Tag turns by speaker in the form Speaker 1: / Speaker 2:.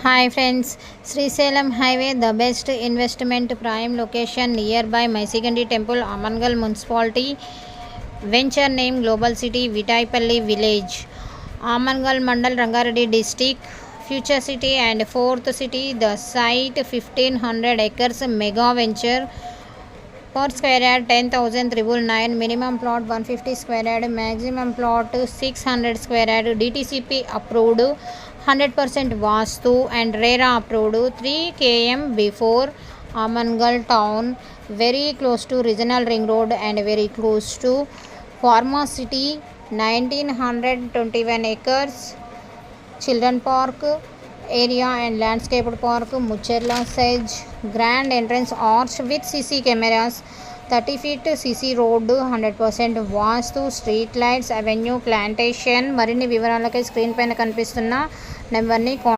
Speaker 1: Hi friends, Srisalem Highway, the best investment prime location nearby Maisigandi Temple, Amangal Municipality. Venture name Global City, Vitaipalli Village, Amangal Mandal, Rangareddy District. Future city and fourth city. The site 1500 acres mega venture. Per square yard 10,999. Minimum plot 150 square yard. Maximum plot 600 square yard. DTCP approved. 100% Vastu and RERA approved. 3 km before Amangal town. Very close to regional ring road and very close to Pharma city. 1921 acres. Children park area and landscaped park. Mucherla Sedge. Grand entrance arch with CC cameras. 30 feet CC road. 100% vastu street lights avenue plantation. మరిన్ని వివరాలకై screen పైన కనిపిస్తున్న నెంబర్ని